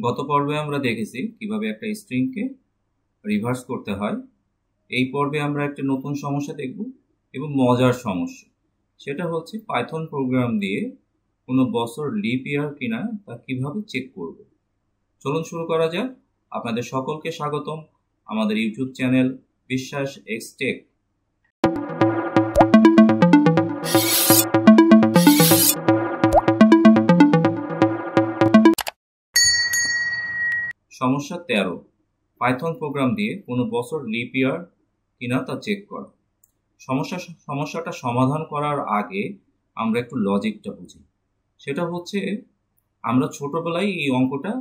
গত পর্বে আমরা দেখেছি কিভাবে একটা স্ট্রিংকে রিভার্স করতে হয়। এই পর্বে আমরা একটা নতুন সমস্যা দেখব এবং মজার সমস্যা। সেটা হচ্ছে পাইথন প্রোগ্রাম দিয়ে কোনো বছর লিপ ইয়ার কিনা তা কিভাবে চেক করব। চলুন শুরু করা যাক। আপনাদের সকলকে স্বাগতম আমাদের ইউটিউব চ্যানেল বিশ্বাস এক্সটেক। সমস্যা 13, পাইথন প্রোগ্রাম দিয়ে কোনো বছর লিপ ইয়ার কিনা তা চেক করা। সমস্যাটা সমাধান করার আগে আমরা একটু লজিকটা বুঝি। সেটা হচ্ছে আমরা ছোটবেলায় এই অঙ্কটা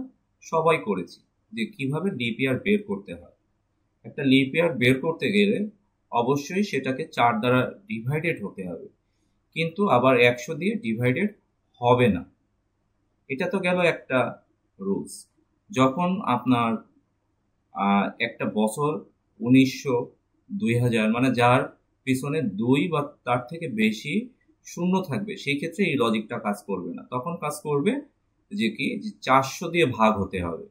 সবাই করেছি যে কিভাবে লিপ ইয়ার বের করতে হয়। একটা লিপ ইয়ার বের করতে গেলে অবশ্যই সেটাকে 4 দ্বারা ডিভাইডেড হতে হবে, কিন্তু আবার 100 দিয়ে ডিভাইডেড হবে না। এটা তো গেল একটা রুলস। যখন আপনার একটা বছর 1900, 2000 মানে যার পিছনে 2 বা তার থেকে বেশি শূন্য থাকবে, সেই ক্ষেত্রে এই লজিকটা কাজ করবে না। তখন কাজ করবে যে 400 দিয়ে ভাগ হতে হবে।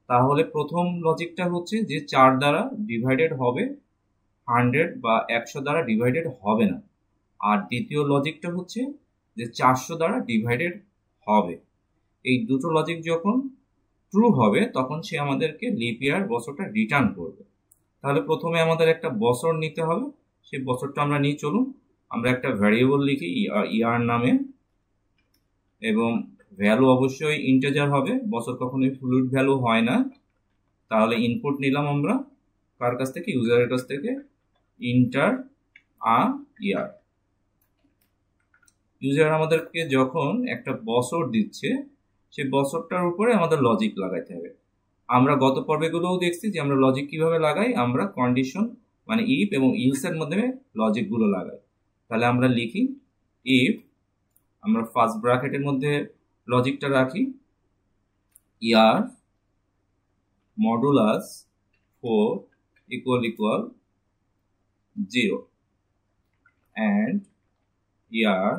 তাহলে প্রথম লজিকটা হচ্ছে যে 4 দ্বারা ডিভাইডেড হবে, 100 বা 100 দ্বারা ডিভাইডেড হবে না। আর দ্বিতীয় লজিকটা হচ্ছে যে 400 দ্বারা ডিভাইডেড হবে। এই দুটো লজিক যখন ট্রু হবে তখন সে আমাদেরকে লিপ ইয়ার বছরটা রিটার্ন করবে। তাহলে প্রথমে আমাদের একটা বছর নিতে হবে। সেই বছরটা আমরা নিয়ে চলুন। আমরা একটা ভ্যারিয়েবল লিখি ইয়ার নামে, এবং ভ্যালু অবশ্যই ইন্টিজার হবে, বছর কখনোই ফ্লুইড ভ্যালু হয় না। তাহলে ইনপুট নিলাম আমরা কার কাছ থেকে? ইউজারের কাছ থেকে। ইন্টার ইয়ার। ইউজার আমাদেরকে যখন একটা বছর দিচ্ছে, সেই বছরটার উপরে আমাদের লজিক লাগাইতে হবে। আমরা গত পর্বেগুলোও দেখছি যে আমরা লজিক কিভাবে লাগাই। আমরা কন্ডিশন মানে ইফ এবং ইলসের মধ্যে লজিকগুলো লাগাই। তাহলে আমরা লিখি ইফ, আমরা ফার্স্ট ব্র্যাকেটের মধ্যে লজিকটা রাখি, year modulus 4 equal 0 and year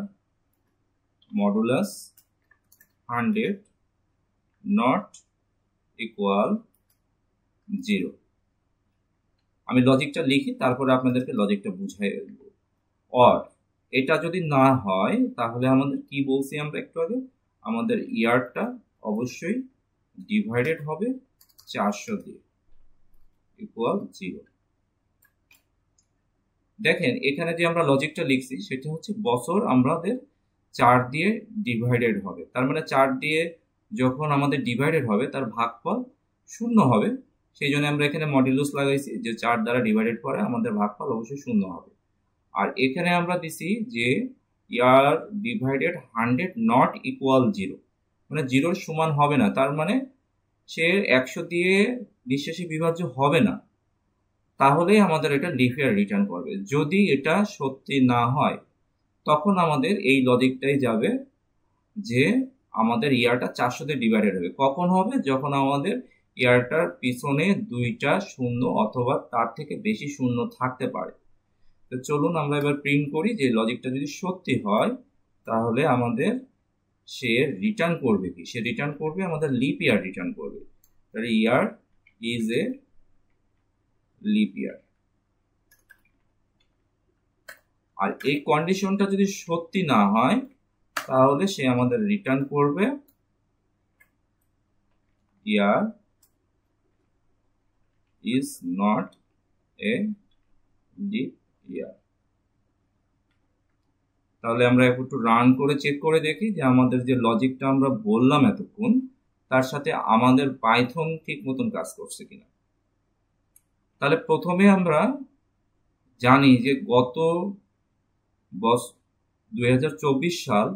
modulus 100 not equal 0। আমি লজিকটা লিখি, তারপরে আপনাদেরকে লজিকটা বুঝাই দেব। অর এটা যদি না হয় তাহলে আমাদের কি বলছি আমরা একটু আগে, আমাদের ইয়ারটা অবশ্যই ডিভাইডেড হবে 400 দিয়ে, ইকুয়াল 0। দেখেন এখানে যে আমরা লজিকটা লিখছি সেটা হচ্ছে বছর আমাদের 4 দিয়ে ডিভাইডেড হবে। তার মানে 4 দিয়ে যখন আমাদের ডিভাইডেড হবে তার ভাগফল 0 হবে। সেই জন্য আমরা এখানে মডুলাস লাগাইছি যে 4 দ্বারা ডিভাইডেড পরে আমাদের ভাগফল অবশ্যই 0 হবে। আর এখানে আমরা দিছি যে ইয়ার ডিভাইডেড 100 নট ইকুয়াল 0, মানে 0 সমান হবে না। তার মানে সে 100 দিয়ে নিঃশেষে বিভাজ্য হবে না। তাহলেই আমাদের এটা লিপ ইয়ার রিটার্ন করবে। যদি এটা সত্যি না হয় তখন আমাদের এই লজিকটাই যাবে যে আমাদের ইয়ারটা 400 দিয়ে ডিভাইডেড হবে। কখন হবে? যখন আমাদের ইয়ারটার পিছনে 2টা শূন্য অথবা তার থেকে বেশি শূন্য থাকতে পারে। তো চলুন আমরা এবার প্রিন্ট করি যে লজিকটা যদি সত্যি হয় তাহলে আমাদের সে রিটার্ন করবে কি? সে রিটার্ন করবে আমাদের লিপ ইয়ার রিটার্ন করবে। তাহলে ইয়ার ইজ এ লিপ ইয়ার। আর এই কন্ডিশনটা যদি সত্যি না হয় তাহলে সে আমাদের রিটার্ন করবে year is not a leap year. তাহলে আমরা একটু রান করে চেক করে দেখি যে আমাদের যে লজিকটা আমরা বললাম এতক্ষণ তার সাথে আমাদের পাইথন ঠিক মতন কাজ করছে কিনা। তাহলে প্রথমে আমরা জানি যে গত 2024 সাল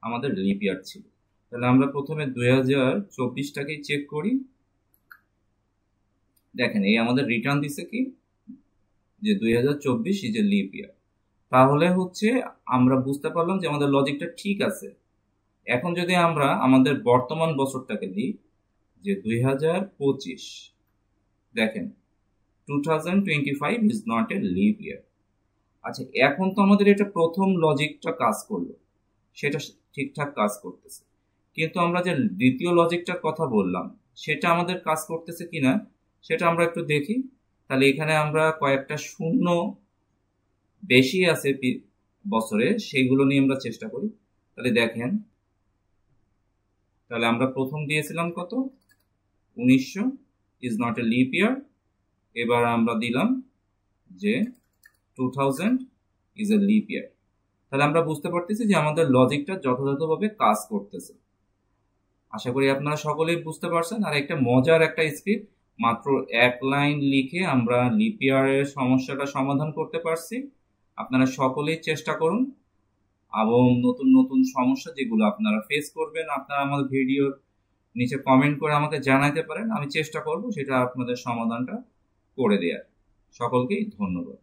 আমাদের লিপ ইয়ার ছিল। তাহলে আমরা প্রথমে 2024টাকেই চেক করি। দেখেন এই আমাদের রিটার্ন দিছে কি যে 2024 ইজ এ লিপ ইয়ার। তাহলে হচ্ছে আমরা বুঝতে পারলাম যে আমাদের লজিকটা ঠিক আছে। এখন যদি আমরা আমাদের বর্তমান বছরটাকে দিই যে 2025, দেখেন 2025 ইজ নট এ লিপ ইয়ার। আচ্ছা, এখন তো আমাদের এটা প্রথম লজিকটা কাজ করলো, সেটা ঠিকঠাক কাজ করতেছে, কিন্তু আমরা যে দ্বিতীয় লজিকটার কথা বললাম সেটা আমাদের কাজ করতেছে কিনা সেটা আমরা একটু দেখি। তাহলে এখানে আমরা কয়েকটা শূন্য বেশি আছে বছরে, সেগুলো নিয়ে আমরা চেষ্টা করি। তাহলে দেখেন, তাহলে আমরা প্রথম দিয়েছিলাম কত, 1900 ইজ নট এ লিপ ইয়ার। এবার আমরা দিলাম যে 2000 ইজ এ লিপ ইয়ার। তাহলে আমরা বুঝতে পারতেছি যে আমাদের লজিকটা যথাযথভাবে কাজ করতেছে। আশা করি আপনারা সকলেই বুঝতে পারছেন। আর একটা মজার একটা স্ক্রিপ্ট, মাত্র 1 লাইন লিখে আমরা লিপ ইয়ারের সমস্যাটা সমাধান করতে পারছি। আপনারা সকলেই চেষ্টা করুন, এবং নতুন নতুন সমস্যা যেগুলো আপনারা ফেস করবেন আপনারা আমাদের ভিডিওর নিচে কমেন্ট করে আমাকে জানাতে পারেন। আমি চেষ্টা করব সেটা আপনাদের সমাধানটা করে দেওয়ার। সকলকেই ধন্যবাদ।